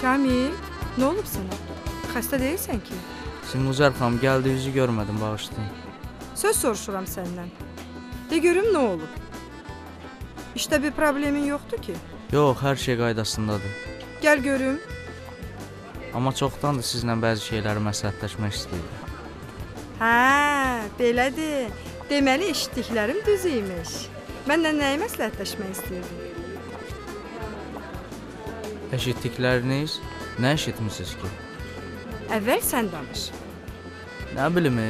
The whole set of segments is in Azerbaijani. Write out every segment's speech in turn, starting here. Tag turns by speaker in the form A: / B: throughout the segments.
A: Kamil, nə olub sənə? Xəstə deyilsən ki?
B: Simuzər xanım, gəldi, üzü görmədim, bağışlayın.
A: Söz soruşuram səndən. De görüm nə olub? İşdə bir problemin yoxdur ki?
B: Yox, hər şey qaydasındadır.
A: Gəl görüm.
B: Amma çoxdandır sizlə bəzi şeyləri məsləhətləşmək istəyirdim.
A: Hə, belədir. Deməli, eşitdiklərim düz imiş. Mənlə nəyi məsləhətləşmək istəyirdin?
B: Eşitdikləriniz? Nə eşitmisiniz ki?
A: Əvvəl sən danış.
B: Nə bilim,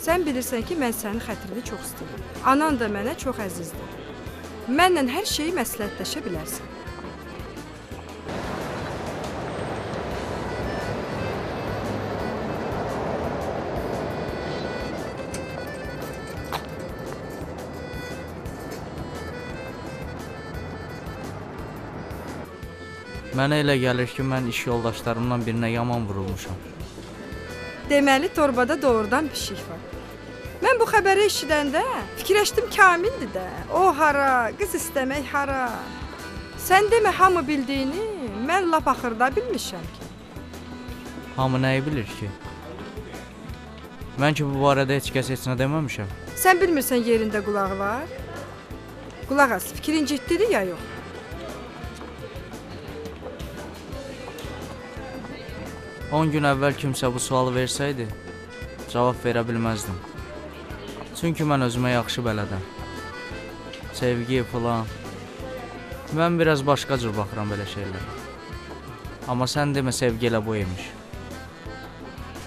A: Sən bilirsən ki, mən sənin xətrini çox istəyirəm. Anan da mənə çox əzizdir. Mənlə hər şeyi məsləhətləşə bilərsən.
B: Mənə elə gəlir ki, mən iş yoldaşlarımdan birinə yaman vurulmuşam.
A: Deməli, torbada doğrudan pişik var. Mən bu xəbəri eşidəndə fikirləşdim Kamildir də. O hara, qız istəmək hara. Sən demə hamı bildiyini, mən lap axırda bilmişəm ki.
B: Hamı nəyi bilir ki? Mən ki, bu barədə heç kəs heç nə deməmişəm.
A: Sən bilmirsən yerində qulaq var? Qulaq as, fikrin ciddidir ya yox?
B: On gün əvvəl kimsə bu sualı versəydi, cavab verə bilməzdim. Çünki mən özümə yaxşı bələdəm. Sevgi filan. Mən biraz başqa cür baxıram belə şeylərə. Amma sən demə sevgi elə bu imiş.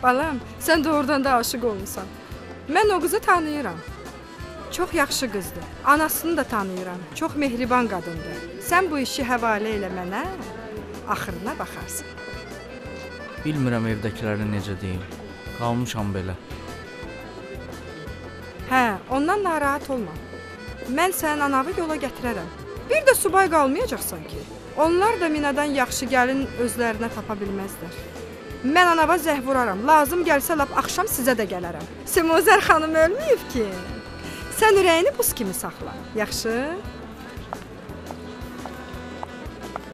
A: Balam, sən doğrudan da aşıq olmusan. Mən o qızı tanıyıram. Çox yaxşı qızdır. Anasını da tanıyıram. Çox mehriban qadındır. Sən bu işi həvalə elə mənə, axırına baxarsan.
B: Bilmirəm evdəkiləri necə deyim. Qalmışam belə.
A: Hə, ondan narahat olma. Mən sənin anavı yola gətirərəm. Bir də subay qalmayacaqsan ki. Onlar da minadan yaxşı gəlin özlərinə tapa bilməzlər. Mən anava zəh vuraram. Lazım gəlsə lap axşam sizə də gələrəm. Simuzər xanım ölməyib ki. Sən ürəyini buz kimi saxla. Yaxşı?